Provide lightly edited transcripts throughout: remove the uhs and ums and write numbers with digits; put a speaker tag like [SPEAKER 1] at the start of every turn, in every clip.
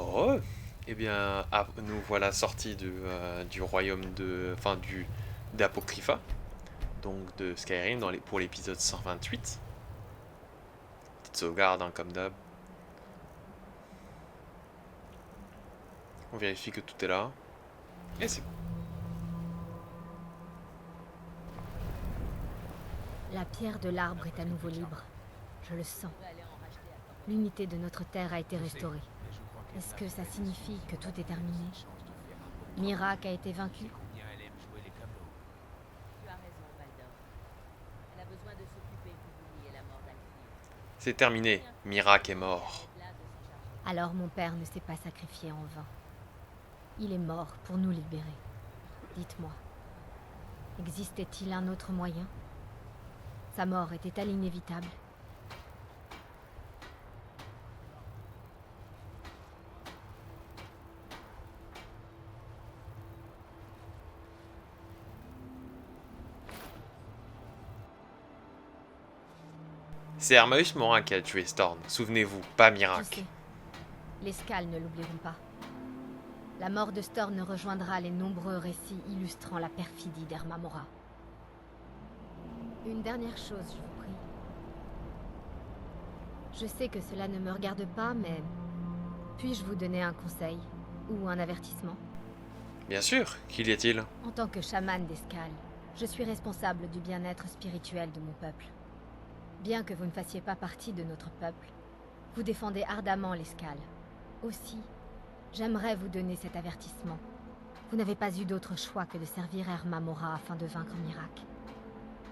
[SPEAKER 1] Oh, eh bien, nous voilà sortis du royaume d'Apocrypha, donc de Skyrim pour l'épisode 128. Petite sauvegarde, hein, comme d'hab. On vérifie que tout est là. Et c'est...
[SPEAKER 2] La pierre de l'arbre est à nouveau libre. Je le sens. L'unité de notre terre a été restaurée. Est-ce que ça signifie que tout est terminé? Mirac a été vaincu?
[SPEAKER 3] Tu as raison, Baldor. Elle a besoin de s'occuper pour oublier la mort d'Alfie.
[SPEAKER 1] C'est terminé. Mirac est mort.
[SPEAKER 2] Alors mon père ne s'est pas sacrifié en vain. Il est mort pour nous libérer. Dites-moi, existait-il un autre moyen? Sa mort était-elle inévitable?
[SPEAKER 1] C'est Hermaeus Morin qui a tué Storn. Souvenez-vous, pas
[SPEAKER 2] Je
[SPEAKER 1] Mirac.
[SPEAKER 2] sais. Les Scales ne l'oublieront pas. La mort de Storn rejoindra les nombreux récits illustrant la perfidie d'Hermamora. Une dernière chose, je vous prie. Je sais que cela ne me regarde pas, mais puis-je vous donner un conseil ou un avertissement?
[SPEAKER 1] Bien sûr, qu'y a-t-il?
[SPEAKER 2] En tant que chaman des Scales, je suis responsable du bien-être spirituel de mon peuple. Bien que vous ne fassiez pas partie de notre peuple, vous défendez ardemment les Scales. Aussi, j'aimerais vous donner cet avertissement. Vous n'avez pas eu d'autre choix que de servir Hermamora afin de vaincre Mirac.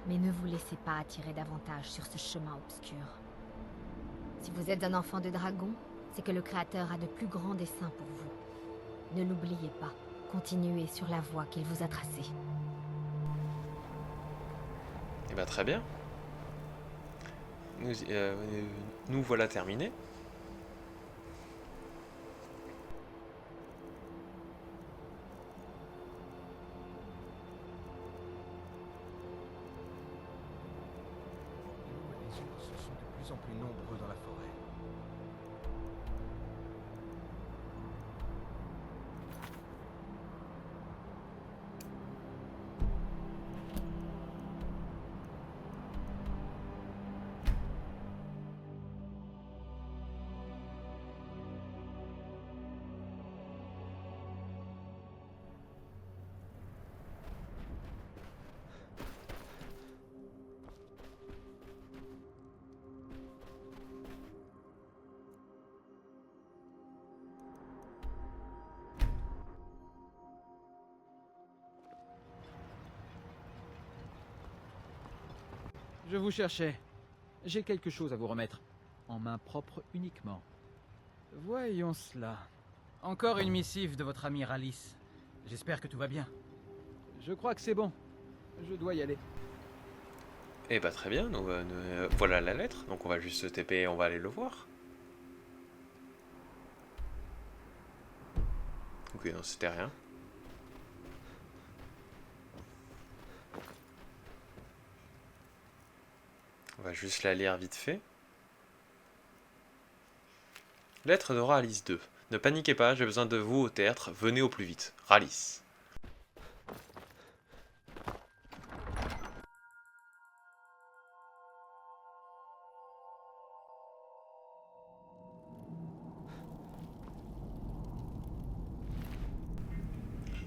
[SPEAKER 2] Mais ne vous laissez pas attirer davantage sur ce chemin obscur. Si vous êtes un enfant de dragon, c'est que le Créateur a de plus grands desseins pour vous. Ne l'oubliez pas. Continuez sur la voie qu'il vous a tracée.
[SPEAKER 1] Eh bien, très bien. Nous voilà terminés.
[SPEAKER 4] Les ours sont de plus en plus nombreux dans la forêt.
[SPEAKER 5] Je vous cherchais. J'ai quelque chose à vous remettre. En main propre uniquement. Voyons cela. Encore une missive de votre ami Ralice. J'espère que tout va bien. Je crois que c'est bon. Je dois y aller.
[SPEAKER 1] Eh bah très bien, voilà la lettre. Donc on va juste se TP et on va aller le voir. Ok, non, c'était rien. On va juste la lire vite fait. Lettre de Ralice 2. Ne paniquez pas, j'ai besoin de vous au théâtre. Venez au plus vite. Ralice.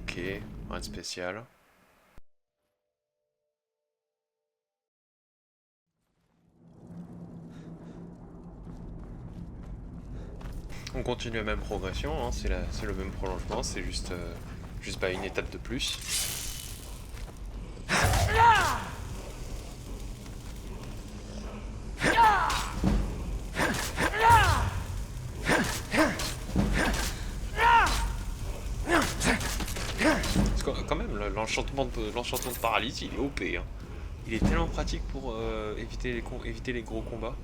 [SPEAKER 1] Ok, rien de spécial. On continue la même progression, hein, c'est le même prolongement, c'est juste pas une étape de plus. Parce que, quand même, l'enchantement de paralysie, il est OP. Hein. Il est tellement pratique pour éviter les gros combats.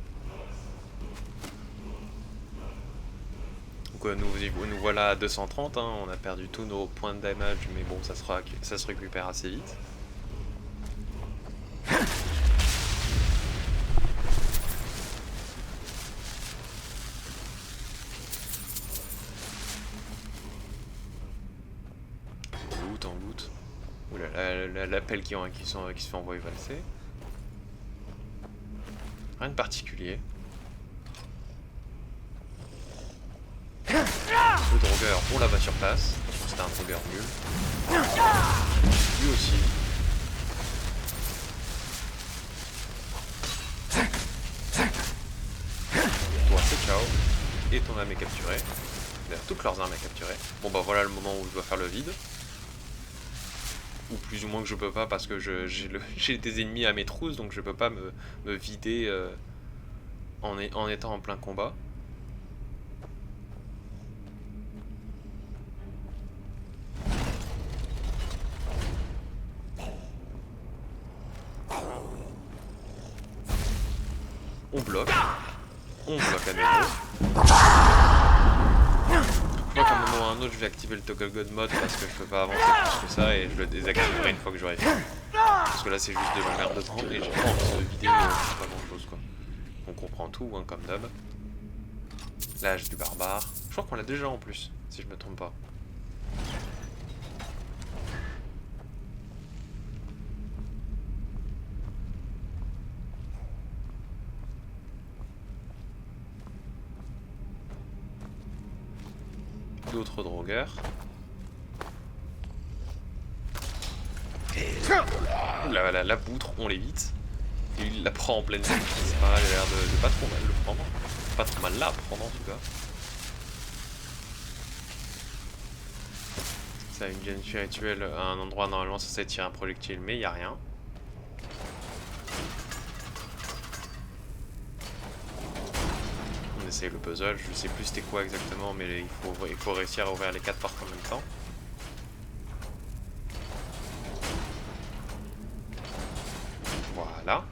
[SPEAKER 1] Donc nous voilà à 230, hein, on a perdu tous nos points de damage, mais bon, ça se récupère assez vite. l'appel qui se fait envoyer valser. Rien de particulier. Le drogueur, on l'abat sur place. C'était un drogueur nul. Lui aussi. Toi, c'est ciao. Et ton âme est capturée. D'ailleurs, toutes leurs armes est capturées. Bon bah voilà le moment où je dois faire le vide. Ou plus ou moins que je peux pas parce que j'ai des ennemis à mes trousses, donc je peux pas me vider en étant en plein combat. On bloque à nouveau. Je crois qu'à un moment ou à un autre je vais activer le toggle god mode parce que je peux pas avancer plus que ça et je le désactiverai une fois que j'aurai fait. Parce que là c'est juste de l'emmerdement et j'ai pas envie de vidéo, c'est pas grand chose quoi. On comprend tout hein, comme d'hab. L'âge du barbare. Je crois qu'on l'a déjà en plus, si je me trompe pas. D'autres drogueurs. La poutre, on l'évite. Et il la prend en pleine tête. C'est pas mal, il a l'air de pas trop mal le prendre. Pas trop mal la prendre en tout cas. Ça a une gêne spirituelle à un endroit normalement censé tirer un projectile, mais il n'y a rien. On essaye le puzzle, je sais plus c'était quoi exactement, mais il faut réussir à ouvrir les 4 portes en même temps. Voilà.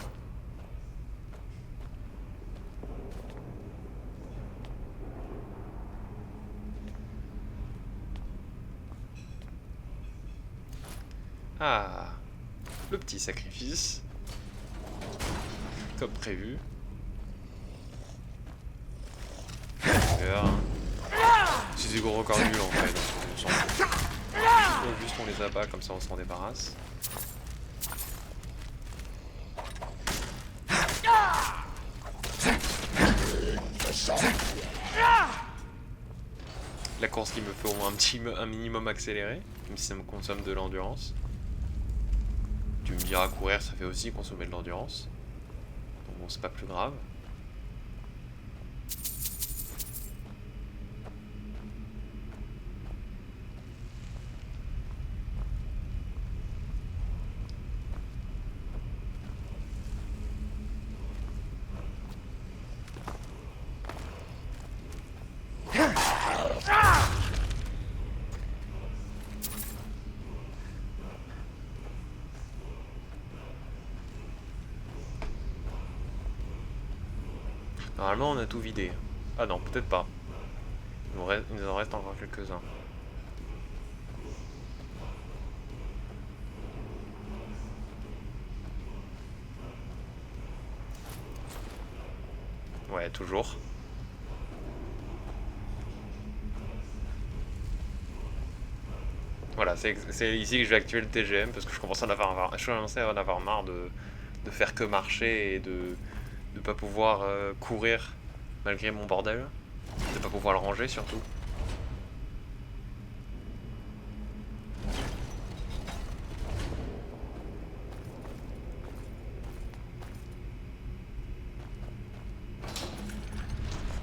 [SPEAKER 1] Ah, le petit sacrifice, comme prévu. C'est des gros records nuls en fait, on s'en fout. Juste on les abat, comme ça on s'en débarrasse. La course qui me fait au moins un minimum accéléré, même si ça me consomme de l'endurance. Tu me diras courir ça fait aussi consommer de l'endurance. Donc bon c'est pas plus grave. Normalement on a tout vidé. Ah non, peut-être pas. Il nous en reste encore quelques-uns. Ouais, toujours. Voilà, c'est ici que je vais activer le TGM parce que je commence à en avoir marre de faire que marcher et de pas pouvoir courir malgré mon bordel, de pas pouvoir le ranger surtout.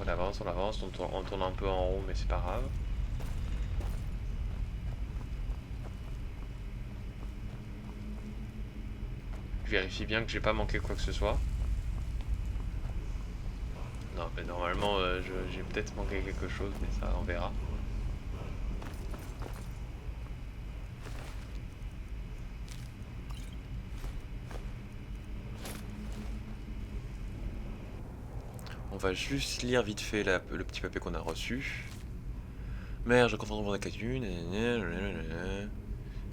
[SPEAKER 1] On avance, on tourne un peu en rond mais c'est pas grave. Je vérifie bien que j'ai pas manqué quoi que ce soit. Non mais normalement j'ai peut-être manqué quelque chose mais ça on verra. On va juste lire vite fait le petit papier qu'on a reçu. Merde, je comprends mon académie.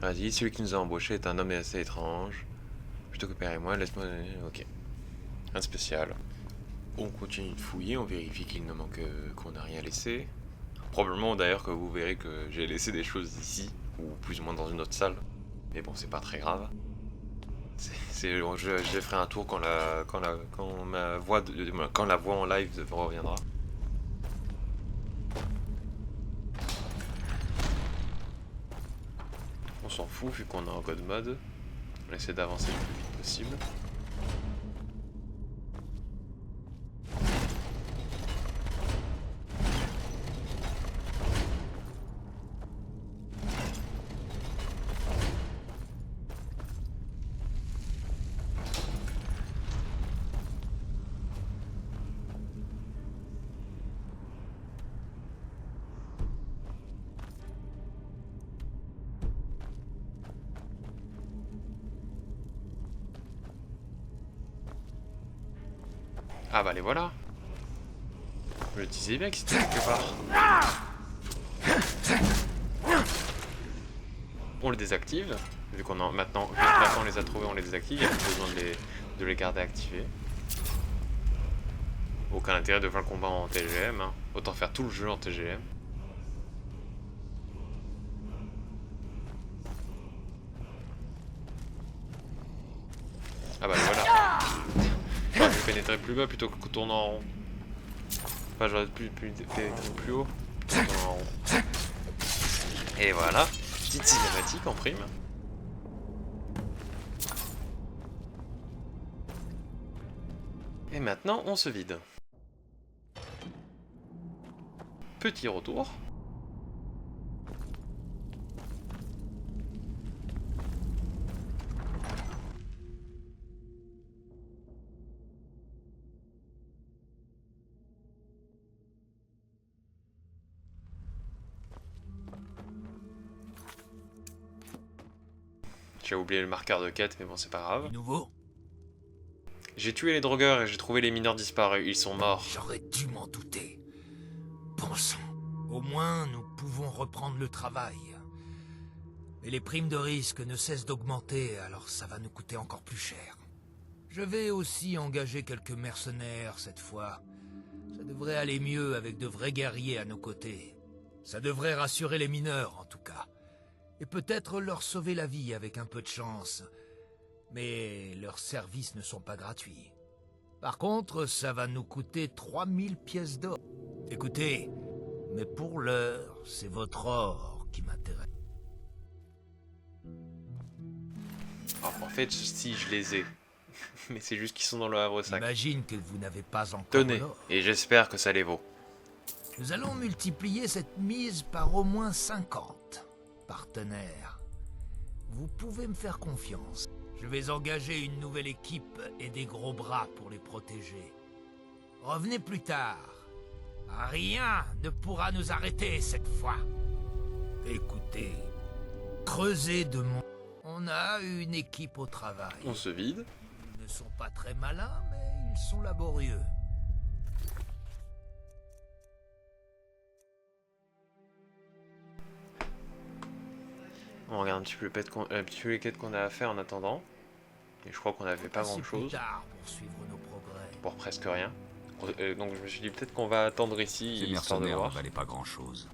[SPEAKER 1] Vas-y, celui qui nous a embauché est un homme assez étrange. Plutôt que père et moi, laisse-moi... Ok. Un spécial. On continue de fouiller, on vérifie qu'il ne manque qu'on n'a rien laissé. Probablement d'ailleurs que vous verrez que j'ai laissé des choses ici, ou plus ou moins dans une autre salle. Mais bon, c'est pas très grave. Je ferai un tour quand quand la voix en live reviendra. On s'en fout vu qu'on est en God mode. On essaie d'avancer le plus vite possible. Ah bah les voilà. Je le disais bien que c'était quelque part. On le désactive. Vu qu'on maintenant on les a trouvés, on les désactive. Il n'y a plus besoin de les garder activés. Aucun intérêt de faire le combat en TGM. Hein. Autant faire tout le jeu en TGM. Ah bah voilà. J'aurais pu pénétrer plus bas plutôt que tourner en rond. Enfin, j'aurais pu pénétrer plus haut. Tourner en rond. Et voilà. Petite cinématique en prime. Et maintenant, on se vide. Petit retour. J'ai oublié le marqueur de quête, mais bon, c'est pas grave.
[SPEAKER 6] Nouveau?
[SPEAKER 1] J'ai tué les drogueurs et j'ai trouvé les mineurs disparus. Ils sont morts.
[SPEAKER 6] J'aurais dû m'en douter. Bon sang. Au moins, nous pouvons reprendre le travail. Mais les primes de risque ne cessent d'augmenter, alors ça va nous coûter encore plus cher. Je vais aussi engager quelques mercenaires cette fois. Ça devrait aller mieux avec de vrais guerriers à nos côtés. Ça devrait rassurer les mineurs, en tout cas. Et peut-être leur sauver la vie avec un peu de chance. Mais leurs services ne sont pas gratuits. Par contre, ça va nous coûter 3000 pièces d'or. Écoutez, mais pour l'heure, c'est votre or qui m'intéresse.
[SPEAKER 1] Alors, en fait, si je les ai. Mais c'est juste qu'ils sont dans le havre-sac.
[SPEAKER 6] J'imagine que vous n'avez pas encore
[SPEAKER 1] Tenez,
[SPEAKER 6] l'or.
[SPEAKER 1] et j'espère que ça les vaut.
[SPEAKER 6] Nous allons multiplier cette mise par au moins 50. Partenaires, vous pouvez me faire confiance. Je vais engager une nouvelle équipe et des gros bras pour les protéger. Revenez plus tard. Rien ne pourra nous arrêter cette fois. Écoutez, creusez de mon... On a une équipe au travail.
[SPEAKER 1] On se vide.
[SPEAKER 6] Ils ne sont pas très malins, mais ils sont laborieux.
[SPEAKER 1] On regarde un petit peu les quêtes qu'on a à faire en attendant. Et je crois qu'on avait pas grand chose.
[SPEAKER 6] Tard pour suivre nos progrès.
[SPEAKER 1] Pour presque rien. Donc je me suis dit peut-être qu'on va attendre ici,
[SPEAKER 7] Ces
[SPEAKER 1] histoire de
[SPEAKER 7] mercenaires ne
[SPEAKER 1] voir.
[SPEAKER 7] valaient pas grand-chose.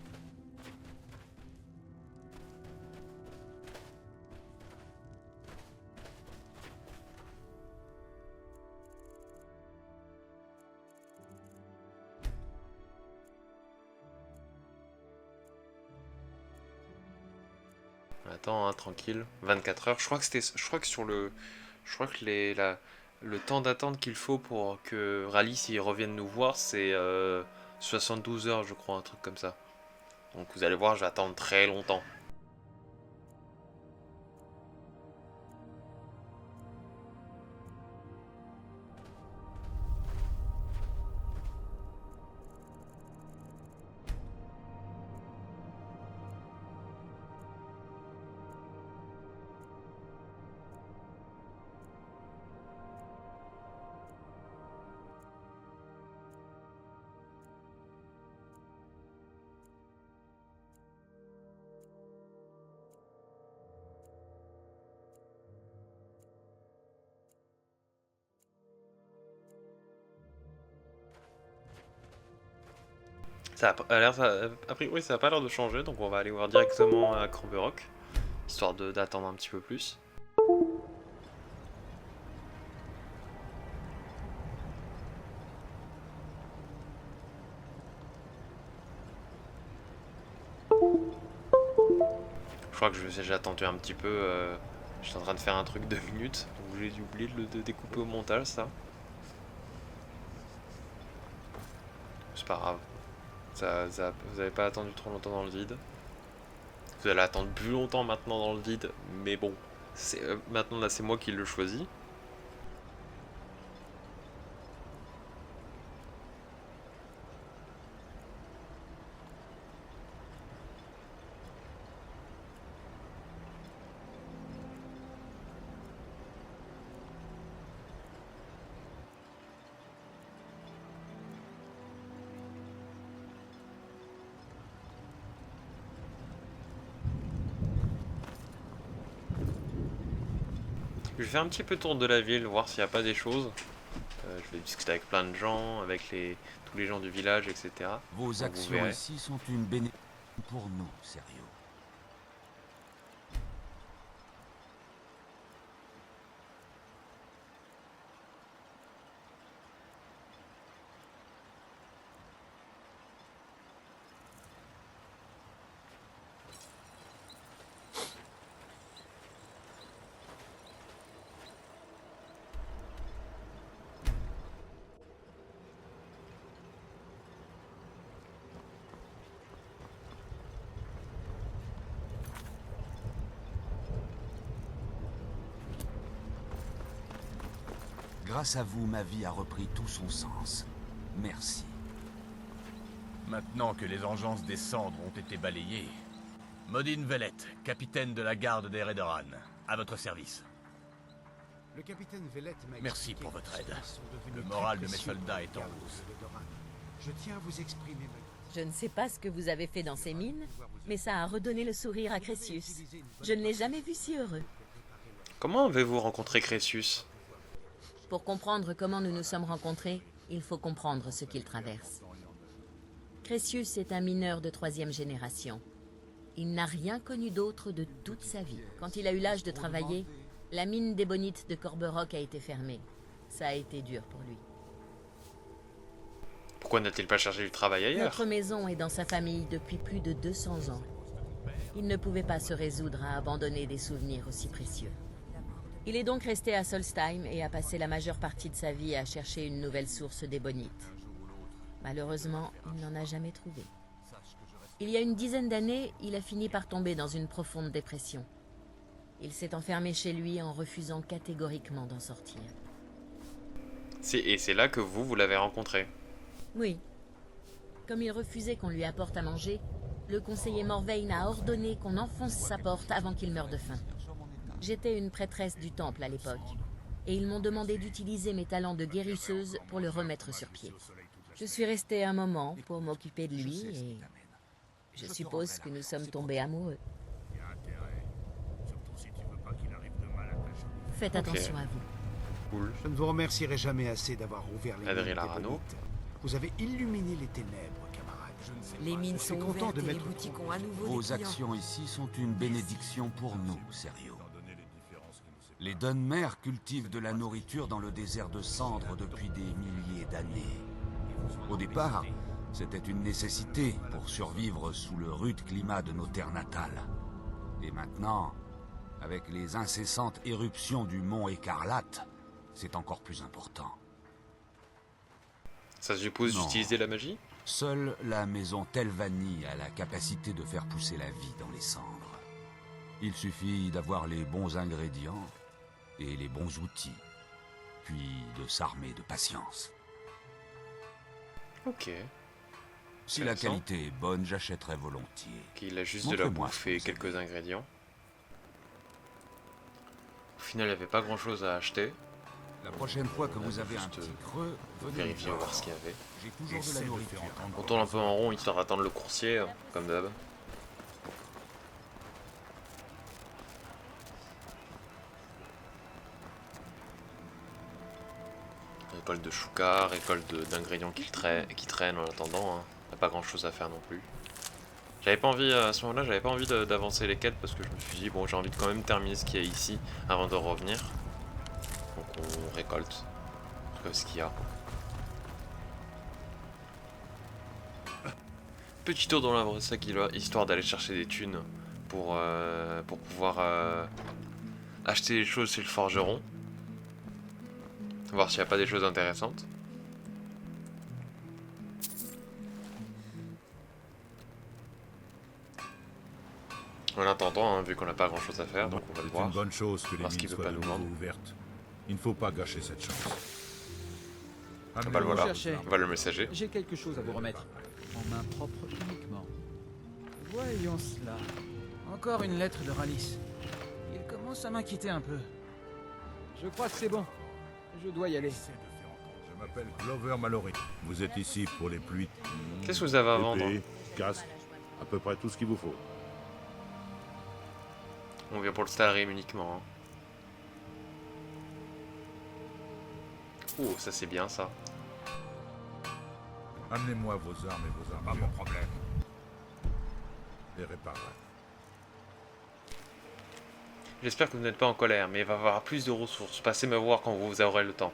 [SPEAKER 1] Attends, hein, tranquille. 24 heures. Je crois que sur le... Je crois que le temps d'attente qu'il faut pour que Rally, s'il revienne nous voir, c'est 72 heures, je crois, un truc comme ça. Donc vous allez voir, je vais attendre très longtemps. Ça a priori, ça a pas l'air de changer, donc on va aller voir directement à Cranberrock, histoire d'attendre un petit peu plus. Je crois que j'ai attendu un petit peu. J'étais en train de faire un truc 2 minutes, donc j'ai oublié de le découper au montage, ça. C'est pas grave. Vous avez pas attendu trop longtemps dans le vide. Vous allez attendre plus longtemps maintenant dans le vide, mais bon, maintenant là c'est moi qui le choisis. Je vais faire un petit peu tour de la ville, voir s'il n'y a pas des choses. Je vais discuter avec plein de gens, avec tous les gens du village, etc.
[SPEAKER 7] Vos
[SPEAKER 1] Donc, vous
[SPEAKER 7] actions
[SPEAKER 1] verrez.
[SPEAKER 7] ici sont une bénédiction pour nous, sérieux. Grâce à vous, ma vie a repris tout son sens. Merci.
[SPEAKER 8] Maintenant que les engences des cendres ont été balayées, Modin Vellet, capitaine de la garde des Redoran, à votre service.
[SPEAKER 4] Le capitaine Vellet m'a
[SPEAKER 8] Merci
[SPEAKER 4] expliqué
[SPEAKER 8] pour votre
[SPEAKER 4] que
[SPEAKER 8] aide.
[SPEAKER 4] ceux-ci sont devenus
[SPEAKER 8] Le
[SPEAKER 4] très
[SPEAKER 8] moral de mes
[SPEAKER 4] précieux
[SPEAKER 8] soldats
[SPEAKER 4] pour
[SPEAKER 8] est en
[SPEAKER 4] la garde
[SPEAKER 8] hausse.
[SPEAKER 4] de Redoran. Je tiens à vous exprimer
[SPEAKER 3] Je ne sais pas ce que vous avez fait dans ces mines, mais ça a redonné le sourire à Crécius. Je ne l'ai jamais vu si heureux.
[SPEAKER 1] Comment avez-vous rencontré Crécius?
[SPEAKER 3] Pour comprendre comment nous nous sommes rencontrés, il faut comprendre ce qu'il traverse. Crécius est un mineur de 3e génération. Il n'a rien connu d'autre de toute sa vie. Quand il a eu l'âge de travailler, la mine d'ébonite de Corberock a été fermée. Ça a été dur pour lui.
[SPEAKER 1] Pourquoi n'a-t-il pas cherché du travail ailleurs?
[SPEAKER 3] Notre maison est dans sa famille depuis plus de 200 ans. Il ne pouvait pas se résoudre à abandonner des souvenirs aussi précieux. Il est donc resté à Solstheim et a passé la majeure partie de sa vie à chercher une nouvelle source d'ébonite. Malheureusement, il n'en a jamais trouvé. Il y a une dizaine d'années, il a fini par tomber dans une profonde dépression. Il s'est enfermé chez lui en refusant catégoriquement d'en sortir.
[SPEAKER 1] Et c'est là que vous l'avez rencontré.
[SPEAKER 3] Oui. Comme il refusait qu'on lui apporte à manger, le conseiller Morvein a ordonné qu'on enfonce sa porte avant qu'il meure de faim. J'étais une prêtresse du temple à l'époque, et ils m'ont demandé d'utiliser mes talents de guérisseuse pour le remettre sur pied. Je suis restée un moment pour m'occuper de lui, et je suppose que nous sommes tombés amoureux. Faites attention à vous.
[SPEAKER 1] Cool.
[SPEAKER 4] Je ne vous remercierai jamais assez d'avoir ouvert les
[SPEAKER 1] Adrien
[SPEAKER 4] mines
[SPEAKER 1] Larano.
[SPEAKER 4] d'ébonite. Vous avez illuminé les ténèbres, camarades.
[SPEAKER 9] Les mines
[SPEAKER 4] Je suis
[SPEAKER 9] sont
[SPEAKER 4] content
[SPEAKER 9] ouvertes
[SPEAKER 4] de
[SPEAKER 9] et les
[SPEAKER 4] mettre
[SPEAKER 9] boutiques
[SPEAKER 4] au
[SPEAKER 9] ont à nouveau des
[SPEAKER 7] Vos
[SPEAKER 9] clients.
[SPEAKER 7] actions ici sont une bénédiction pour nous, sérieux. Les Dunmer cultivent de la nourriture dans le désert de cendres depuis des milliers d'années. Au départ, c'était une nécessité pour survivre sous le rude climat de nos terres natales. Et maintenant, avec les incessantes éruptions du mont Écarlate, c'est encore plus important.
[SPEAKER 1] Ça suppose
[SPEAKER 7] Non.
[SPEAKER 1] d'utiliser la magie?
[SPEAKER 7] Seule la maison Telvanni a la capacité de faire pousser la vie dans les cendres. Il suffit d'avoir les bons ingrédients et les bons outils, puis de s'armer de patience.
[SPEAKER 1] Ok.
[SPEAKER 7] Si la
[SPEAKER 1] Intéressant.
[SPEAKER 7] qualité est bonne, j'achèterai volontiers.
[SPEAKER 1] Qu'il a juste de la
[SPEAKER 7] Montrez-moi
[SPEAKER 1] bouffe
[SPEAKER 7] ce que
[SPEAKER 1] et
[SPEAKER 7] vous
[SPEAKER 1] quelques
[SPEAKER 7] avez.
[SPEAKER 1] ingrédients. Au final, il n'y avait pas grand chose à acheter.
[SPEAKER 7] La prochaine fois que vous avez un
[SPEAKER 1] juste,
[SPEAKER 7] petit creux, venez me
[SPEAKER 1] Vérifier,
[SPEAKER 7] voir.
[SPEAKER 1] voir ce qu'il y avait.
[SPEAKER 7] J'ai toujours de la nourriture.
[SPEAKER 1] On tourne un peu en rond histoire d'attendre le coursier, comme d'hab. Récolte de choucard, récolte d'ingrédients qui traînent en attendant. Hein. Y a pas grand chose à faire non plus. J'avais pas envie, à ce moment-là, j'avais pas envie d'avancer les quêtes parce que je me suis dit, bon, j'ai envie de quand même terminer ce qu'il y a ici avant de revenir. Donc on récolte ce qu'il y a. Petit tour dans l'arbre sac, histoire d'aller chercher des thunes pour pouvoir acheter des choses chez le forgeron. Voir s'il n'y a pas des choses intéressantes. En attendant, hein, vu qu'on n'a pas grand chose à faire, donc on va le voir.
[SPEAKER 9] C'est une bonne chose que les
[SPEAKER 1] Parce qu'il
[SPEAKER 9] mines
[SPEAKER 1] veut
[SPEAKER 9] soient
[SPEAKER 1] pas
[SPEAKER 9] de
[SPEAKER 1] nous
[SPEAKER 9] nouveau
[SPEAKER 1] vendre.
[SPEAKER 9] ouvertes. Il ne faut pas gâcher cette chance.
[SPEAKER 1] Ah bah le
[SPEAKER 9] Amenez-moi
[SPEAKER 1] voilà,
[SPEAKER 5] cherchez.
[SPEAKER 1] on va le messager.
[SPEAKER 5] J'ai quelque chose à vous remettre. En main propre uniquement. Voyons cela. Encore une lettre de Rallis. Il commence à m'inquiéter un peu. Je crois que c'est bon. Je dois y aller.
[SPEAKER 9] Je m'appelle Glover Mallory. Vous êtes ici pour les pluies.
[SPEAKER 1] Qu'est-ce que vous avez à vendre?
[SPEAKER 9] Épée, casque, à peu près tout ce qu'il vous faut.
[SPEAKER 1] On vient pour le Stalrim uniquement. Hein. Oh, ça c'est bien ça.
[SPEAKER 9] Amenez-moi vos armes et vos armes. Pas mon problème. Les réparerai.
[SPEAKER 1] J'espère que vous n'êtes pas en colère, mais il va y avoir plus de ressources. Passez me voir quand vous aurez le temps.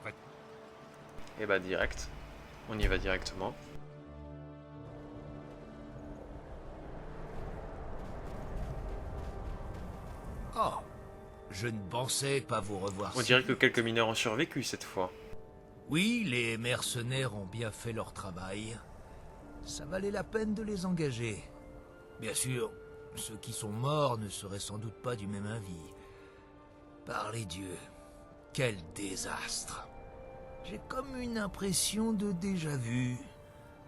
[SPEAKER 9] Ouais.
[SPEAKER 1] Et bah direct. On y va directement.
[SPEAKER 6] Oh, je ne pensais pas vous revoir.
[SPEAKER 1] On
[SPEAKER 6] si
[SPEAKER 1] dirait que
[SPEAKER 6] vite.
[SPEAKER 1] quelques mineurs ont survécu cette fois.
[SPEAKER 6] Oui, les mercenaires ont bien fait leur travail. Ça valait la peine de les engager. Bien sûr, ceux qui sont morts ne seraient sans doute pas du même avis. Par les dieux, quel désastre. J'ai comme une impression de déjà-vu.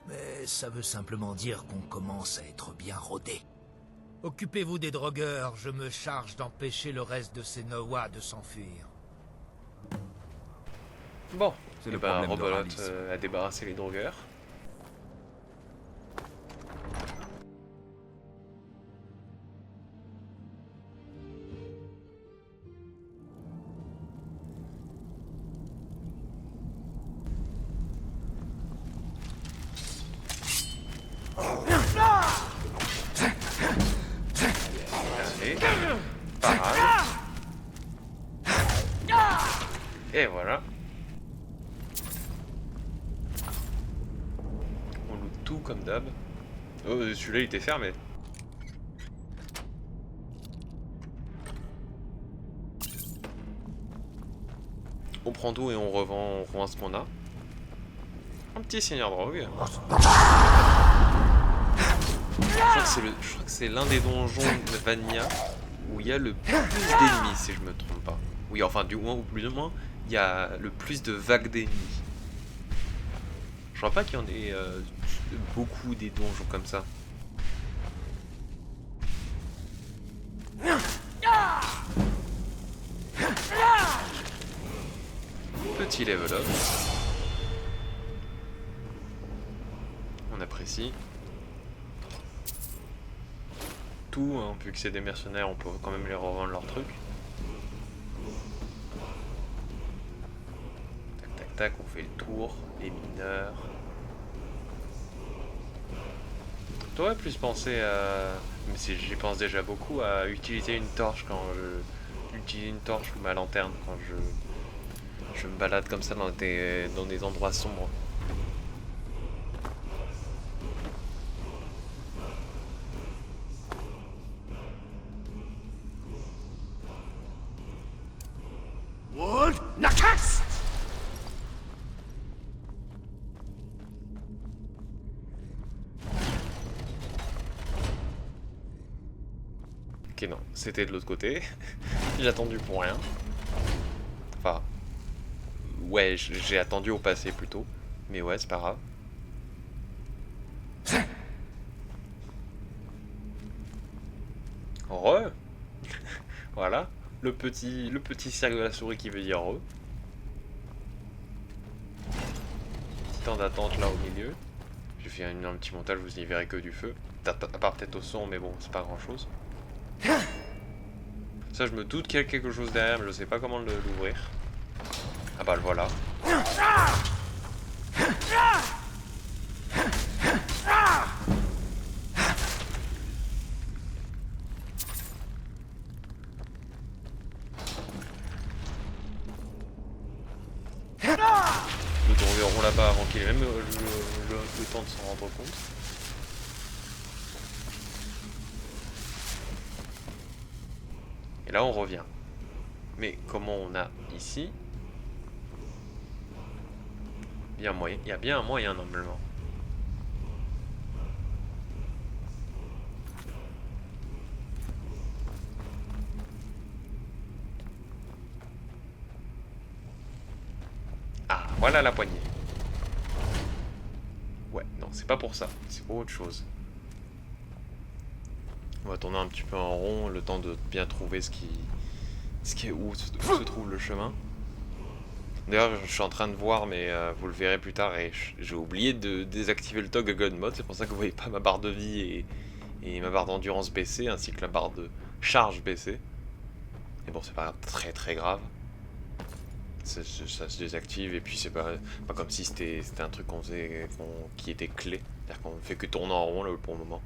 [SPEAKER 6] Mais ça veut simplement dire qu'on commence à être bien rodé. Occupez-vous des drogueurs, je me charge d'empêcher le reste de ces Noah de s'enfuir.
[SPEAKER 1] Bon,
[SPEAKER 7] C'est
[SPEAKER 1] et
[SPEAKER 7] le
[SPEAKER 1] bah
[SPEAKER 7] problème de
[SPEAKER 1] Robolote
[SPEAKER 7] Rallis.
[SPEAKER 1] a débarrassé les drogueurs. Allez, parade. Et voilà. On loot tout comme d'hab. Oh, celui-là il était fermé. On prend tout et on revend ce qu'on a. Un petit seigneur drogue. Je crois que c'est l'un des donjons de Vanilla où il y a le plus d'ennemis, si je me trompe pas. Oui, enfin, du moins, ou plus ou moins, il y a le plus de vagues d'ennemis. Je crois pas qu'il y en ait beaucoup des donjons comme ça. Petit level up. On apprécie. Tout, hein, vu que c'est des mercenaires, on peut quand même les revendre leurs trucs. Tac tac tac, on fait le tour, les mineurs. T'aurais plus pensé à... Mais j'y pense déjà beaucoup à utiliser une torche quand je... Utiliser une torche ou ma lanterne quand je me balade comme ça dans des endroits sombres. Ok, non, c'était de l'autre côté. J'ai attendu pour rien. Enfin, ouais, j'ai attendu au passé plutôt. Mais ouais, c'est pas grave. Re. Voilà, le petit cercle de la souris qui veut dire re. Petit temps d'attente là au milieu. J'ai fait un petit montage, vous n'y verrez que du feu. À part peut-être au son, mais bon, c'est pas grand chose. Ça, je me doute qu'il y a quelque chose derrière, mais je sais pas comment l'ouvrir. Ah bah le voilà. bouton là-bas avant qu'il ait même le temps de s'en rendre compte. Et là on revient. Mais comment on a ici? Il y a bien un moyen normalement. Ah, voilà la poignée. Ouais, non, c'est pas pour ça. C'est pour autre chose. On va tourner un petit peu en rond, le temps de bien trouver où se trouve le chemin. D'ailleurs, je suis en train de voir, mais vous le verrez plus tard, et j'ai oublié de désactiver le toggle God mode. C'est pour ça que vous voyez pas ma barre de vie et ma barre d'endurance baissée, ainsi que la barre de charge baissée. Et bon, c'est pas très très grave. Ça se désactive, et puis c'est pas comme si c'était un truc qui était clé. C'est-à-dire qu'on ne fait que tourner en rond là pour le moment.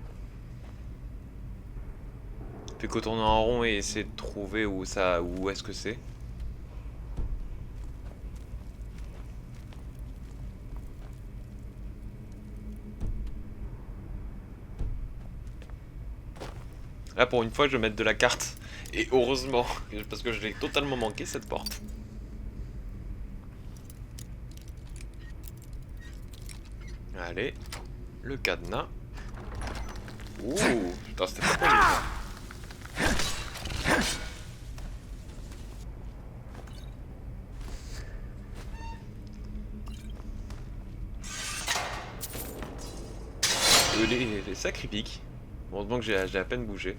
[SPEAKER 1] On fait que tourner en rond et essayer de trouver où est-ce que c'est. Là pour une fois je vais mettre de la carte. Et heureusement, parce que je l'ai totalement manqué cette porte. Allez, le cadenas. Ouh, putain c'était pas pour les sacrés pics. Heureusement que j'ai à peine bougé.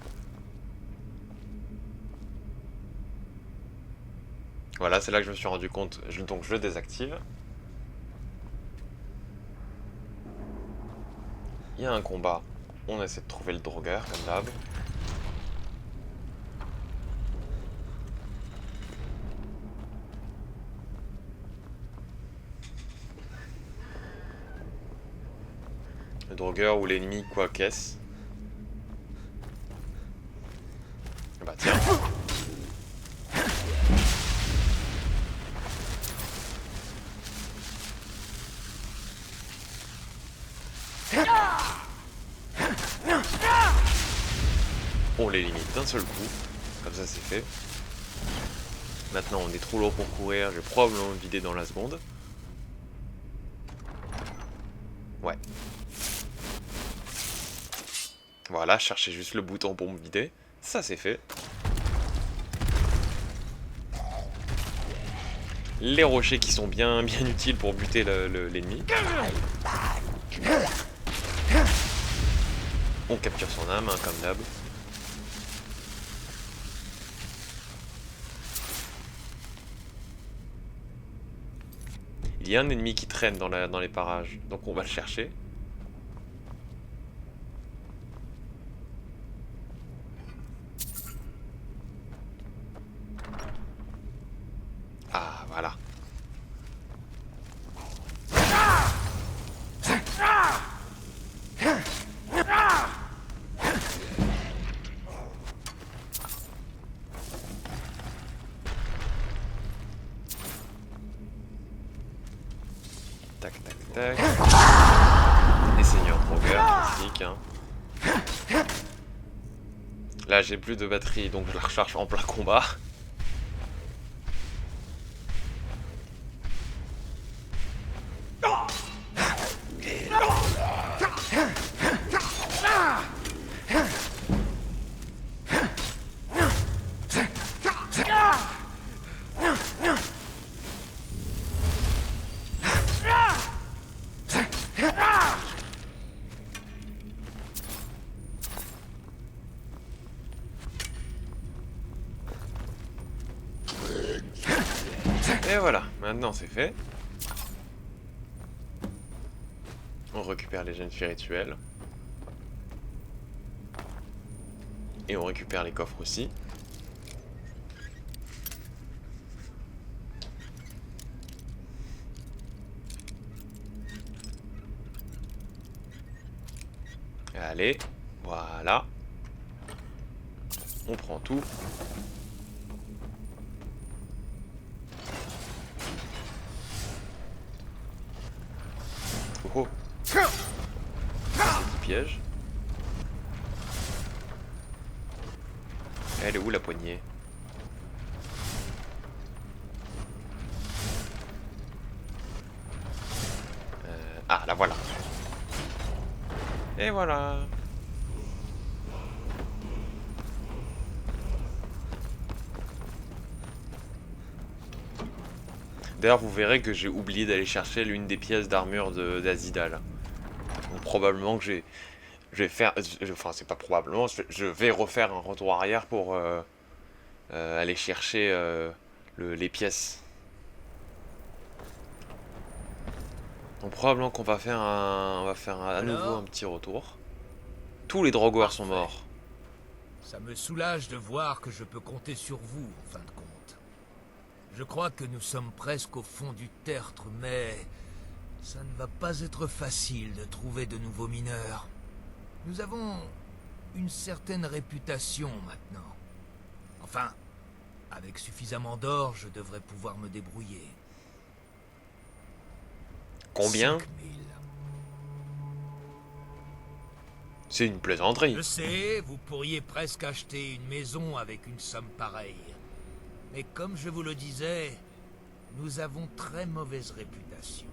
[SPEAKER 1] Voilà, c'est là que je me suis rendu compte. Donc je le désactive. Il y a un combat. On essaie de trouver le drogueur, comme d'hab. Le drogueur ou l'ennemi, quoi qu'est-ce. Bah tiens. On l'élimine d'un seul coup, comme ça c'est fait. Maintenant on est trop lourd pour courir, je vais probablement me vider dans la seconde. Ouais. Voilà, cherchez juste le bouton pour me vider, ça c'est fait. Les rochers qui sont bien utiles pour buter l'ennemi. On capture son âme, hein, comme d'hab. Il y a un ennemi qui traîne dans les parages, donc on va le chercher. Ah, voilà. Tac, tac, tac. Les seigneurs drogueurs, classique, hein. Là, j'ai plus de batterie, donc je la recharge en plein combat. Et voilà, maintenant c'est fait. On récupère les gemmes spirituelles. Et on récupère les coffres aussi. Allez, voilà. On prend tout. oh. C'est 10 pièges. Elle est où la poignée? Ah, la voilà. Et voilà. D'ailleurs, vous verrez que j'ai oublié d'aller chercher l'une des pièces d'armure d'Azidal. Donc probablement que je vais faire... Enfin, c'est pas probablement, je vais refaire un retour arrière pour aller chercher les pièces. Donc probablement qu'on va faire à nouveau un petit retour. Tous les drogueurs sont morts.
[SPEAKER 6] Ça me soulage de voir que je peux compter sur vous, en fin de compte. Je crois que nous sommes presque au fond du tertre, mais ça ne va pas être facile de trouver de nouveaux mineurs. Nous avons une certaine réputation maintenant. Enfin, avec suffisamment d'or, je devrais pouvoir me débrouiller.
[SPEAKER 1] Combien?
[SPEAKER 6] 5 000.
[SPEAKER 1] C'est une plaisanterie.
[SPEAKER 6] Je sais, vous pourriez presque acheter une maison avec une somme pareille. Mais comme je vous le disais, nous avons très mauvaise réputation.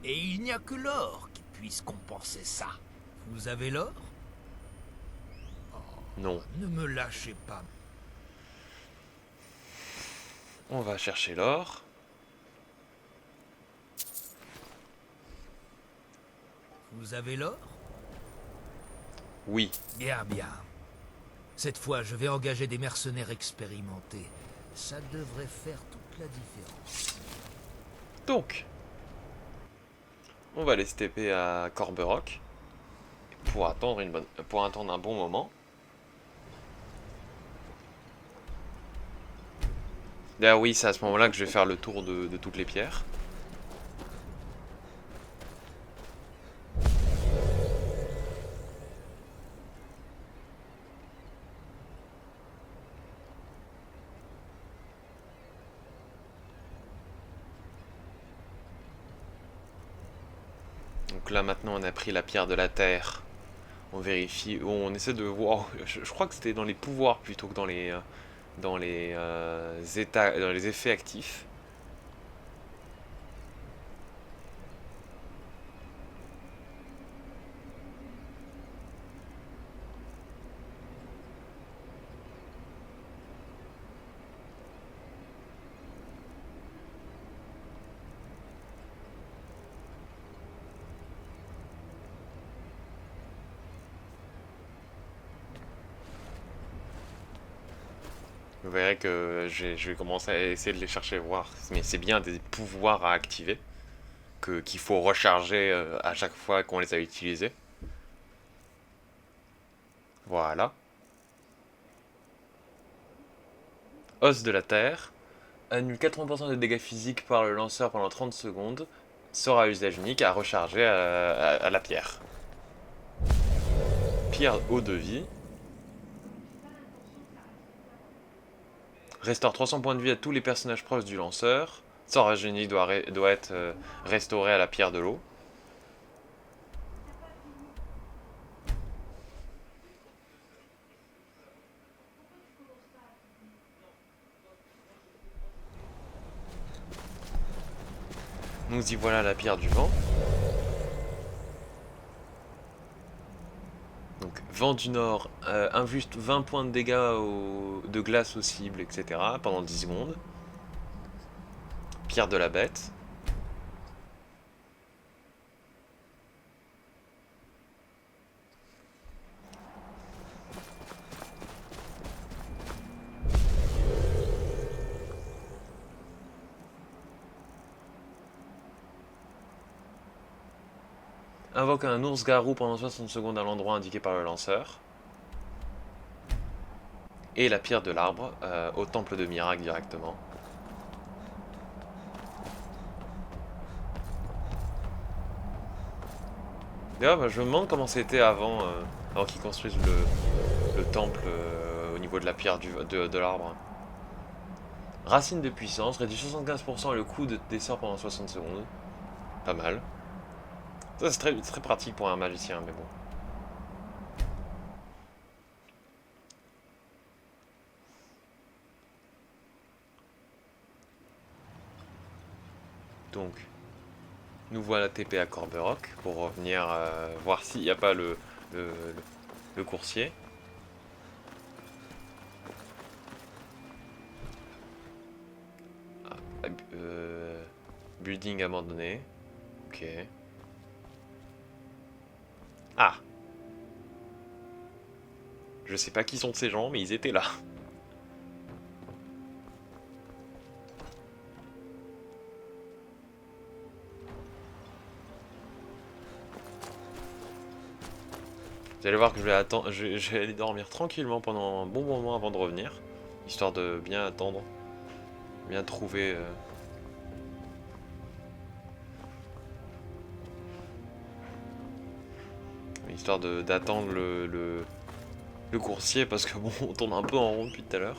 [SPEAKER 6] Et il n'y a que l'or qui puisse compenser ça. Vous avez l'or?
[SPEAKER 1] Non.
[SPEAKER 6] Ne me lâchez pas.
[SPEAKER 1] On va chercher l'or.
[SPEAKER 6] Vous avez l'or?
[SPEAKER 1] Oui.
[SPEAKER 6] Bien, bien. Cette fois, je vais engager des mercenaires expérimentés. Ça devrait faire toute la différence.
[SPEAKER 1] Donc, on va aller se TP à Corberock pour attendre un bon moment. D'ailleurs, oui, c'est à ce moment-là que je vais faire le tour de toutes les pierres. Donc là maintenant on a pris la pierre de la terre. On vérifie, on essaie de voir. Je crois que c'était dans les pouvoirs plutôt que dans les états, dans les effets actifs. Vous verrez que je vais commencer à essayer de les chercher, voir. Mais c'est bien des pouvoirs à activer qu'il faut recharger à chaque fois qu'on les a utilisés. Voilà. Os de la terre. Annule 80% des dégâts physiques par le lanceur pendant 30 secondes. Sort à usage unique à recharger à la pierre. Pierre eau de vie. Restaure 300 points de vie à tous les personnages proches du lanceur. Sort à génie doit être restauré à la pierre de l'eau. Nous y voilà la pierre du vent. Donc vent du nord, inflige 20 points de dégâts de glace aux cibles, etc. pendant 10 secondes. Pierre de la bête. Invoque un ours-garou pendant 60 secondes à l'endroit indiqué par le lanceur. Et la pierre de l'arbre au temple de Miracle directement. D'ailleurs, je me demande comment c'était avant qu'ils construisent le temple au niveau de la pierre de l'arbre. Racine de puissance, réduit 75% le coût des sorts pendant 60 secondes. Pas mal. Ça c'est très pratique pour un magicien, mais bon. Donc, nous voilà TP à Corberock pour revenir voir s'il n'y a pas le coursier. Ah, building abandonné. Ok. Ah! Je sais pas qui sont ces gens, mais ils étaient là. Vous allez voir que je vais aller dormir tranquillement pendant un bon moment avant de revenir. Histoire de bien attendre. Bien trouver... Histoire d'attendre le coursier parce que bon, on tourne un peu en rond depuis tout à l'heure.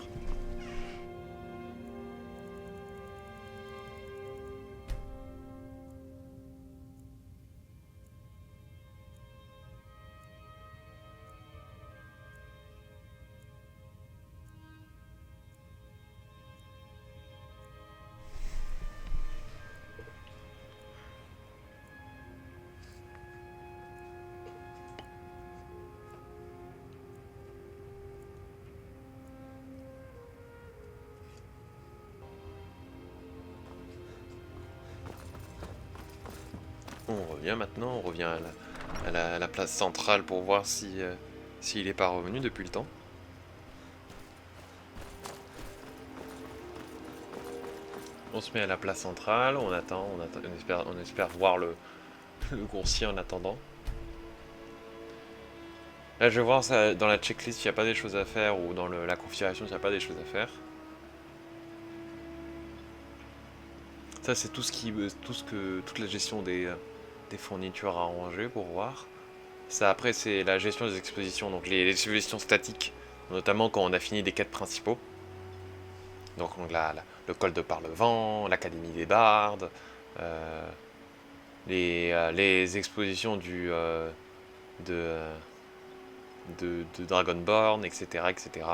[SPEAKER 1] On revient maintenant, on revient à la place centrale pour voir si s'il n'est pas revenu depuis le temps. On se met à la place centrale, on attend, on espère voir le coursier en attendant. Là je vais voir ça, dans la checklist s'il n'y a pas des choses à faire ou dans la configuration s'il n'y a pas des choses à faire. Ça c'est toute la gestion des fournitures à ranger pour voir. Ça après c'est la gestion des expositions, donc les expositions statiques, notamment quand on a fini des quêtes principaux. Donc le col de Parlevent, l'académie des bardes, les expositions de Dragonborn, etc., etc.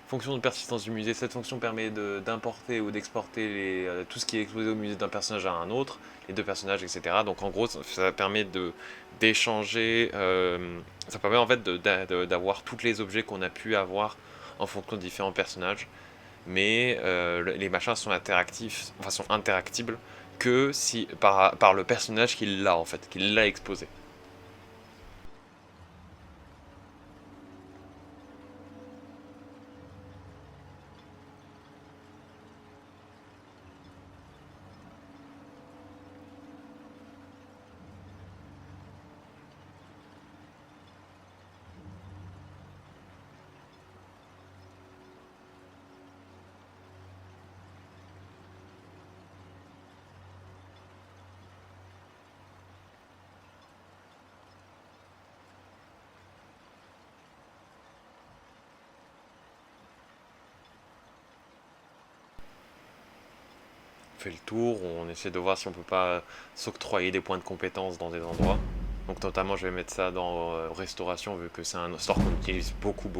[SPEAKER 1] Fonction de persistance du musée. Cette fonction permet d'importer ou d'exporter tout ce qui est exposé au musée d'un personnage à un autre, les deux personnages, etc. Donc en gros, ça permet d'échanger, ça permet en fait d'avoir tous les objets qu'on a pu avoir en fonction de différents personnages. Mais les machins sont interactifs, enfin sont interactibles que si par le personnage qui l'a en fait, qui l'a exposé. On fait le tour, on essaie de voir si on peut pas s'octroyer des points de compétence dans des endroits. Donc notamment je vais mettre ça dans restauration vu que c'est un sort qu'on utilise beaucoup.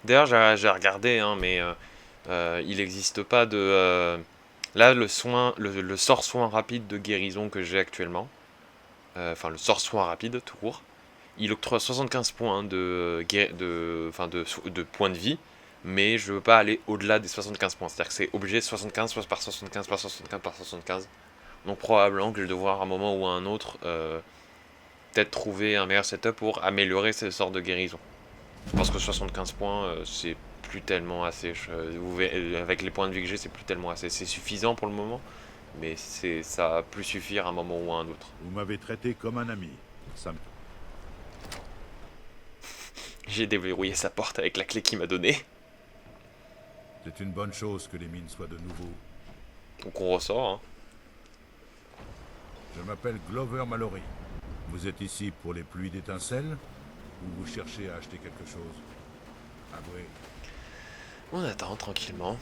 [SPEAKER 1] D'ailleurs j'ai regardé hein, mais il n'existe pas de... là le sort soin rapide de guérison que j'ai actuellement, enfin le sort soin rapide tout court, il octroie 75 points de points de vie, mais je veux pas aller au-delà des 75 points. C'est-à-dire que c'est obligé 75, soit par 75, par 75, par 75. Donc probablement que je vais devoir à un moment ou à un autre peut-être trouver un meilleur setup pour améliorer ces sorts de guérison. Parce que 75 points, c'est plus tellement assez. Avec les points de vie que j'ai, c'est plus tellement assez. C'est suffisant pour le moment, mais ça va plus suffire à un moment ou à un autre.
[SPEAKER 9] Vous m'avez traité comme un ami. Ça me...
[SPEAKER 1] J'ai déverrouillé sa porte avec la clé qu'il m'a donnée.
[SPEAKER 9] C'est une bonne chose que les mines soient de nouveau.
[SPEAKER 1] Donc on ressort. Hein.
[SPEAKER 9] Je m'appelle Glover Mallory. Vous êtes ici pour les pluies d'étincelles ou vous cherchez à acheter quelque chose? Avouez.
[SPEAKER 1] On attend tranquillement.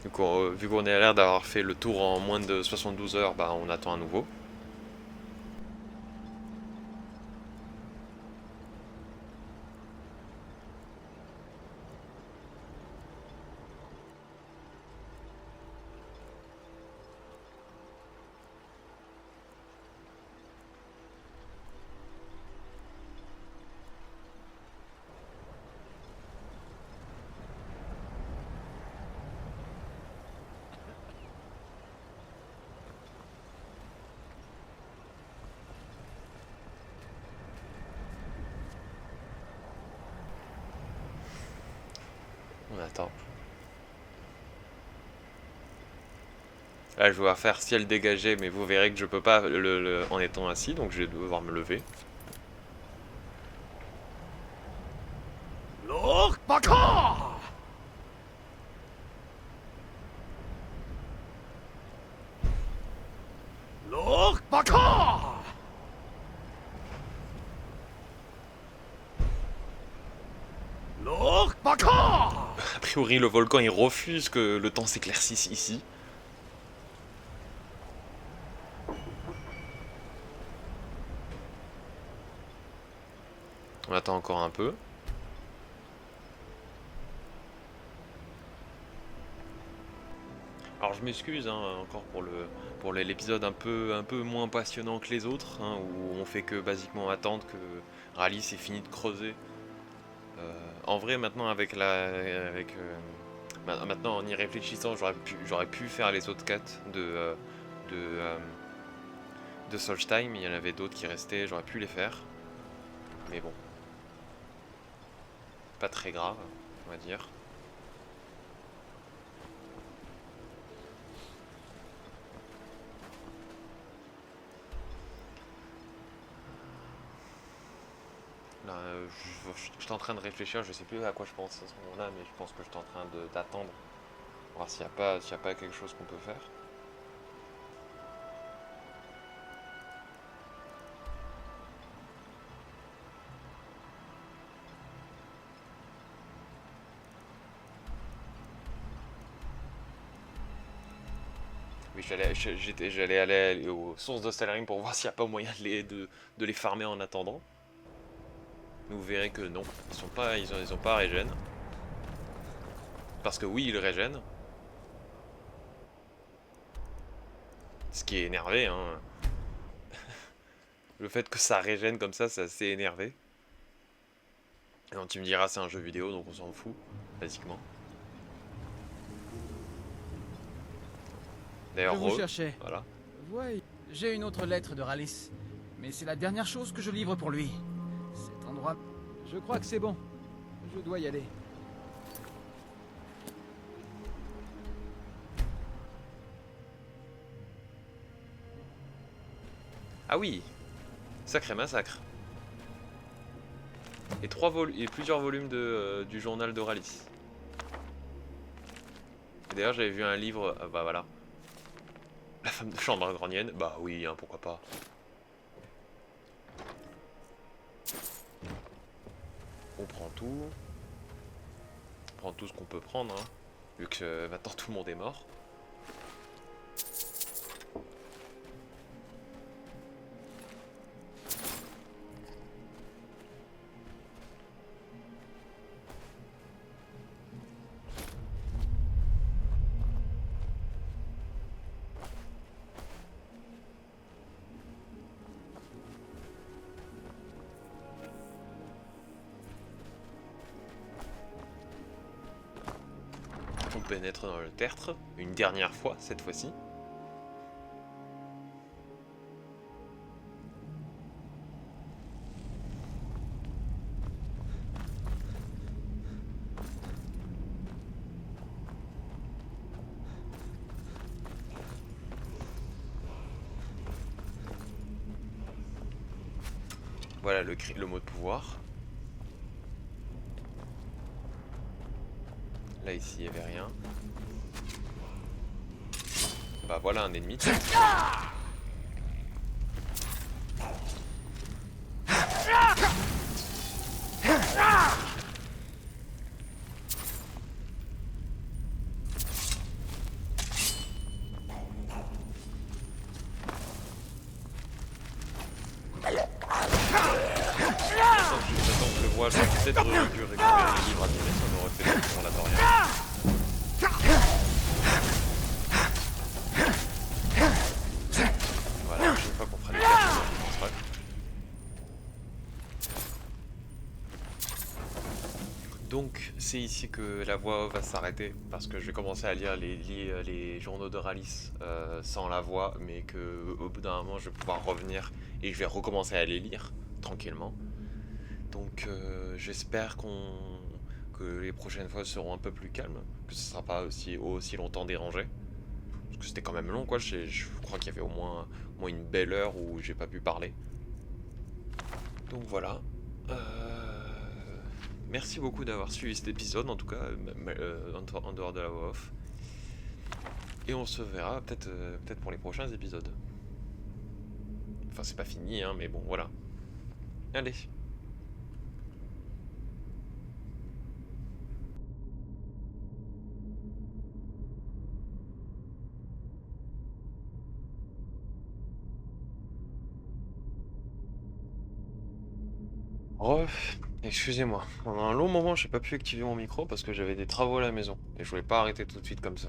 [SPEAKER 1] Du coup, vu qu'on a l'air d'avoir fait le tour en moins de 72 heures, bah on attend à nouveau. On attend. Là, je vais faire ciel dégagé, mais vous verrez que je peux pas en étant assis, donc je vais devoir me lever. A priori, le volcan il refuse que le temps s'éclaircisse ici. On attend encore un peu. Alors je m'excuse encore pour l'épisode un peu moins passionnant que les autres, où on fait que basiquement attendre que Rallis ait fini de creuser. En vrai, maintenant maintenant en y réfléchissant, j'aurais pu faire les autres quêtes de Solstheim. Il y en avait d'autres qui restaient, j'aurais pu les faire. Mais bon. Pas très grave, on va dire. Là, je suis en train de réfléchir, je sais plus à quoi je pense à ce moment-là, mais je pense que je suis en train d'attendre. Voir s'il n'y a pas quelque chose qu'on peut faire. Oui, j'allais aller aux sources de Stellarim pour voir s'il n'y a pas moyen de les farmer en attendant. Mais vous verrez que non, ils ont pas régène. Parce que oui, ils régènent. Ce qui est énervé, hein. Le fait que ça régène comme ça, c'est assez énervé. Alors tu me diras, c'est un jeu vidéo, donc on s'en fout, basiquement. D'ailleurs,
[SPEAKER 5] Je vous cherchais.
[SPEAKER 1] Voilà.
[SPEAKER 5] Ouais, j'ai une autre lettre de Rallis, mais c'est la dernière chose que je livre pour lui. Cet endroit... Je crois que c'est bon. Je dois y aller.
[SPEAKER 1] Ah oui, sacré massacre. Et, plusieurs volumes du journal de Rallis. D'ailleurs, j'avais vu un livre... bah voilà. La femme de chambre dragronienne. Bah oui, pourquoi pas. On prend tout. On prend tout ce qu'on peut prendre, hein, vu que maintenant tout le monde est mort. On pénètre dans le tertre, une dernière fois cette fois-ci. Voilà le mot de pouvoir. Là ici il n'y avait rien. Bah voilà un ennemi. J'attends que je le vois, j'aurais peut-être dû récupérer les livres à tirer, ça m'aurait fait le pour la Dorian. Voilà, la prochaine fois qu'on fera les cartes, je penserai. Donc c'est ici que la voix va s'arrêter parce que je vais commencer à lire les journaux de Rallis sans la voix, mais que au bout d'un moment je vais pouvoir revenir et je vais recommencer à les lire tranquillement. Donc j'espère que les prochaines fois seront un peu plus calmes, que ce sera pas aussi longtemps dérangé. Parce que c'était quand même long quoi, je crois qu'il y avait au moins une belle heure où j'ai pas pu parler. Donc voilà. Merci beaucoup d'avoir suivi cet épisode, en tout cas, en dehors de la voix off. Et on se verra peut-être pour les prochains épisodes. Enfin, c'est pas fini, hein, mais bon, voilà. Allez. Excusez-moi, pendant un long moment j'ai pas pu activer mon micro parce que j'avais des travaux à la maison et je voulais pas arrêter tout de suite comme ça.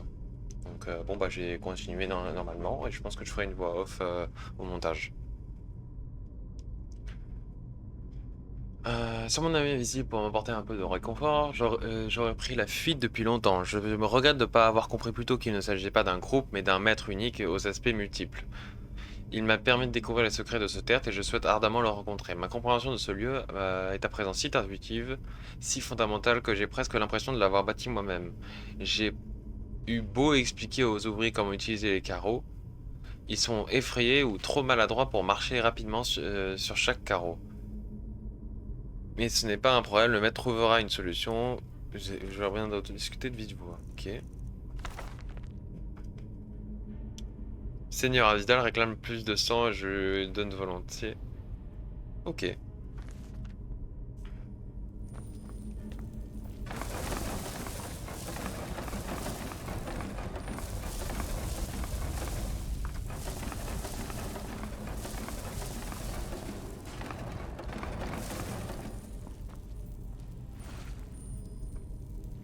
[SPEAKER 1] Donc bon bah j'ai continué normalement et je pense que je ferai une voix off au montage. Sur mon ami visible pour m'apporter un peu de réconfort, j'aurais pris la fuite depuis longtemps. Je me regrette de ne pas avoir compris plus tôt qu'il ne s'agissait pas d'un groupe mais d'un maître unique aux aspects multiples. Il m'a permis de découvrir les secrets de ce tertre et je souhaite ardemment le rencontrer. Ma compréhension de ce lieu est à présent si intuitive, si fondamentale que j'ai presque l'impression de l'avoir bâti moi-même. J'ai eu beau expliquer aux ouvriers comment utiliser les carreaux, ils sont effrayés ou trop maladroits pour marcher rapidement sur chaque carreau. Mais ce n'est pas un problème, le maître trouvera une solution. Je viens d'autodiscuter de vive voix. Ok. Seigneur Avidal réclame plus de sang et je donne volontiers. Ok.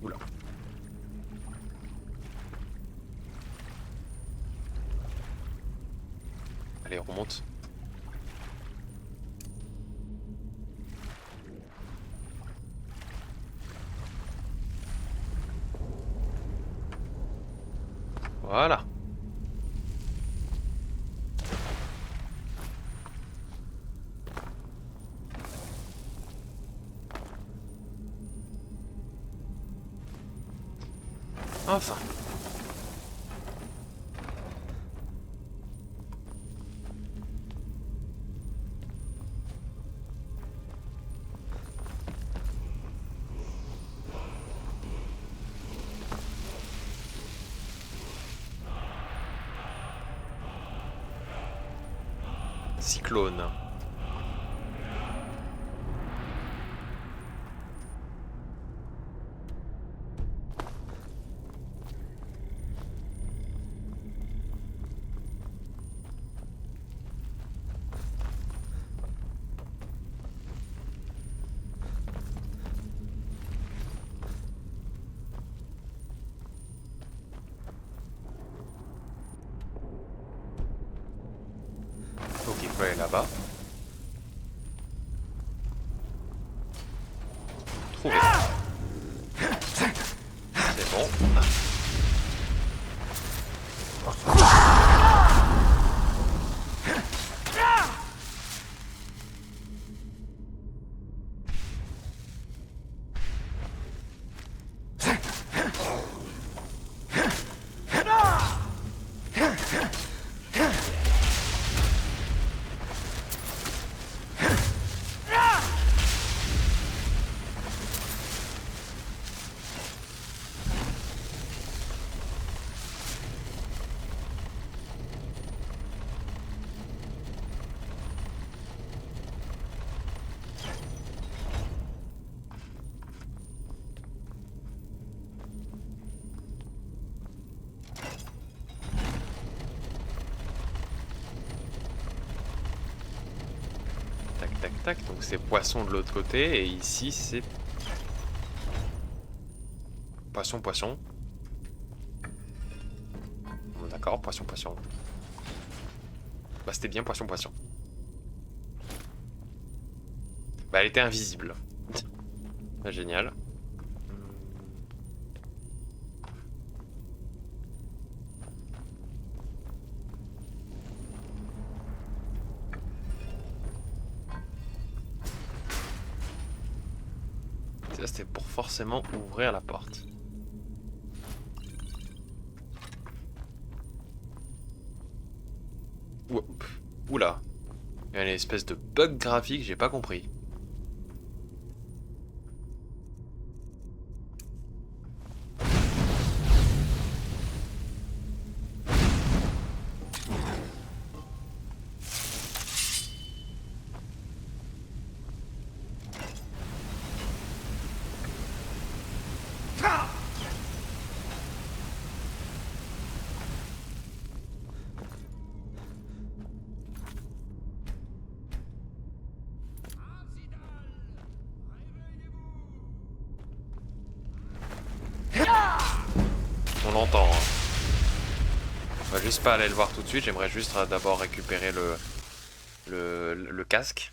[SPEAKER 1] Oula. Allez, on remonte. Voilà. Enfin. Cyclone. Ok, il faut aller là-bas. Trouvé. C'est bon. tac. Donc c'est poisson de l'autre côté. Et ici, c'est... Poisson, poisson. Bon, d'accord, poisson, poisson. Bah c'était bien poisson, poisson. Bah elle était invisible. Ah, génial. Ça c'était pour forcément ouvrir la porte. Oula. Il y a une espèce de bug graphique, j'ai pas compris. On l'entend. Hein. On va juste pas aller le voir tout de suite. J'aimerais juste d'abord récupérer le casque.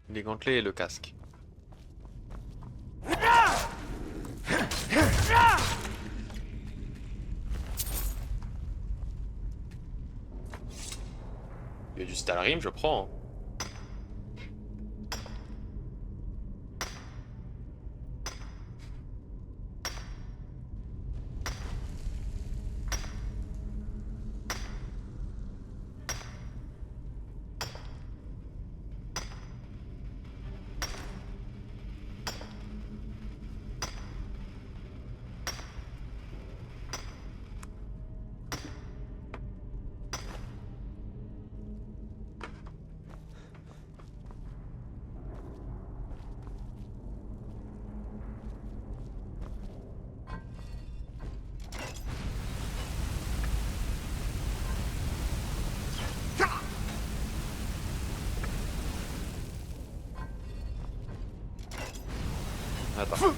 [SPEAKER 1] Les gantelets et le casque. Il y a du Stalrim, je prends. Hein. Attends.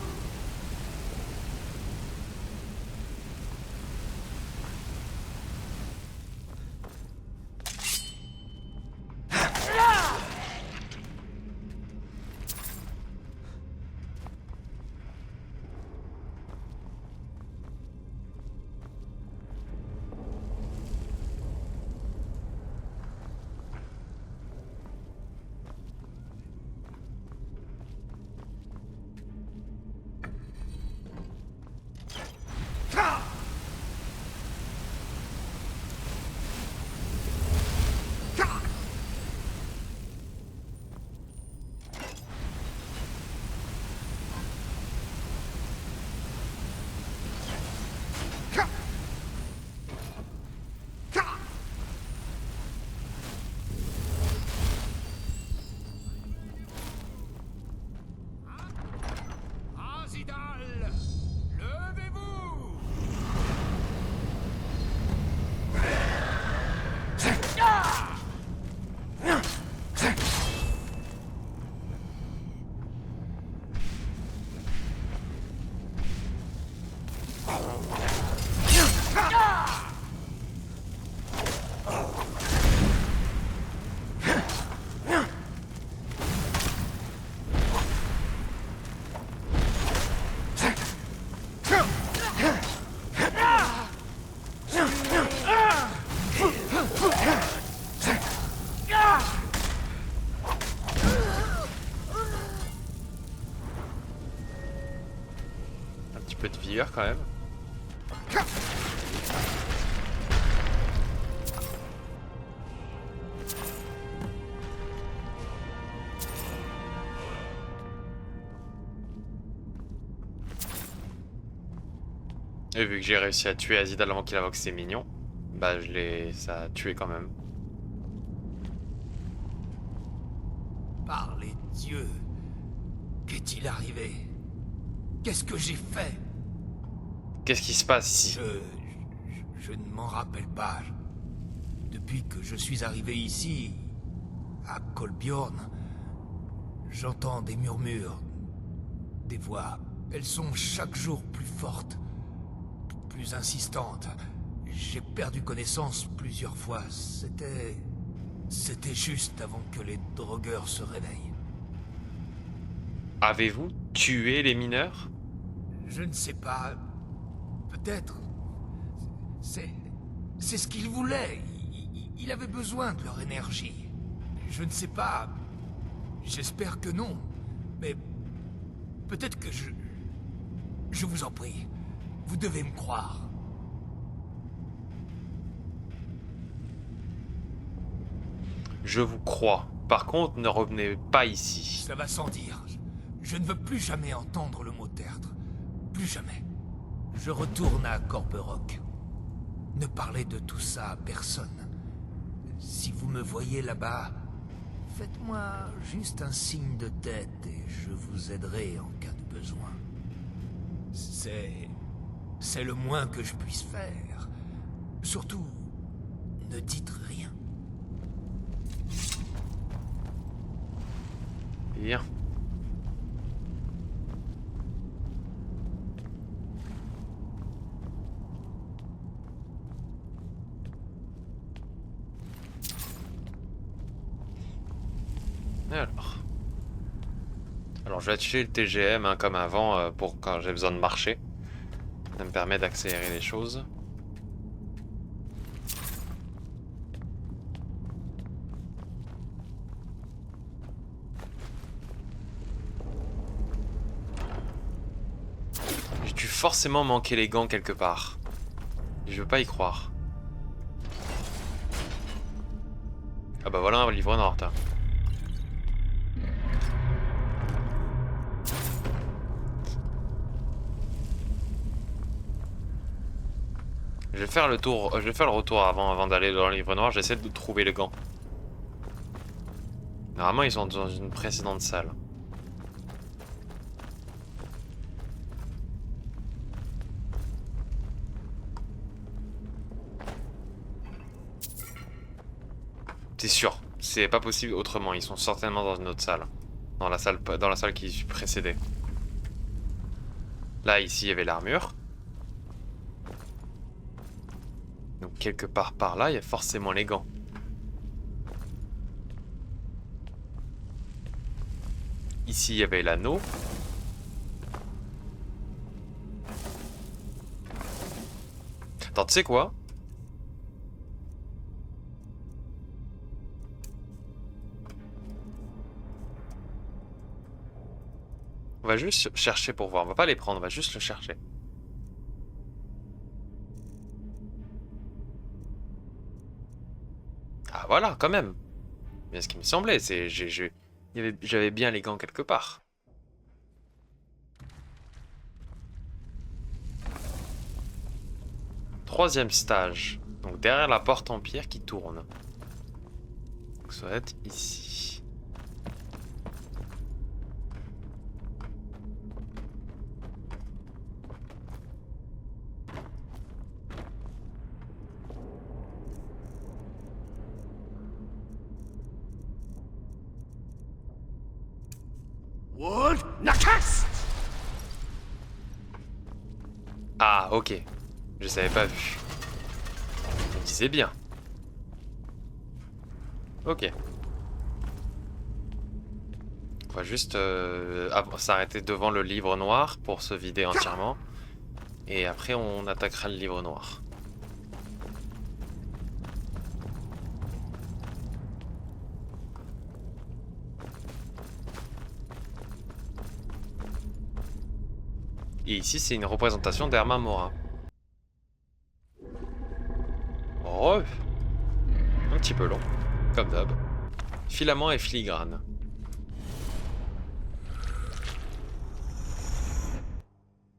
[SPEAKER 1] De vigueur quand même. Et vu que j'ai réussi à tuer Azidal avant qu'il invoque ses minions, bah ça a tué quand même.
[SPEAKER 6] Par les dieux, qu'est-il arrivé? Qu'est-ce que j'ai fait?
[SPEAKER 1] Qu'est-ce qui se passe ici?
[SPEAKER 6] Je ne m'en rappelle pas. Depuis que je suis arrivé ici, à Kolbjorn, j'entends des murmures, des voix. Elles sont chaque jour plus fortes, plus insistantes. J'ai perdu connaissance plusieurs fois. C'était juste avant que les drogueurs se réveillent.
[SPEAKER 1] Avez-vous tué les mineurs?
[SPEAKER 6] Je ne sais pas. Peut-être. C'est ce qu'il voulait. Il avait besoin de leur énergie. Je ne sais pas. J'espère que non. Mais peut-être que je vous en prie. Vous devez me croire.
[SPEAKER 1] Je vous crois. Par contre, ne revenez pas ici.
[SPEAKER 6] Ça va sans dire. Je ne veux plus jamais entendre le mot tertre. Plus jamais. Je retourne à Corberock. Ne parlez de tout ça à personne. Si vous me voyez là-bas, faites-moi juste un signe de tête et je vous aiderai en cas de besoin. C'est le moins que je puisse faire. Surtout, ne dites rien.
[SPEAKER 1] Bien. Alors je vais afficher le TGM hein, comme avant pour quand j'ai besoin de marcher. Ça me permet d'accélérer les choses. J'ai dû forcément manquer les gants quelque part. Je veux pas y croire. Ah bah voilà un livre en retard. Je vais faire le tour, je vais faire le retour avant d'aller dans le livre noir, j'essaie de trouver les gants. Normalement ils sont dans une précédente salle. C'est sûr, c'est pas possible autrement, ils sont certainement dans une autre salle. Dans la salle qui précédait. Là ici il y avait l'armure. Donc quelque part par là, il y a forcément les gants. Ici, il y avait l'anneau. Attends, tu sais quoi? On va juste chercher pour voir. On va pas les prendre, on va juste le chercher. Ah voilà, quand même. Bien ce qui me semblait, c'est j'avais bien les gants quelque part. Troisième stage. Donc derrière la porte en pierre qui tourne. Donc ça va être ici. Ah, ok. Je savais pas vu. Je me disais bien. Ok. On va juste s'arrêter devant le livre noir pour se vider entièrement. Et après, on attaquera le livre noir. Et ici, c'est une représentation d'Hermann Morin. Un petit peu long, comme d'hab. Filament et filigrane.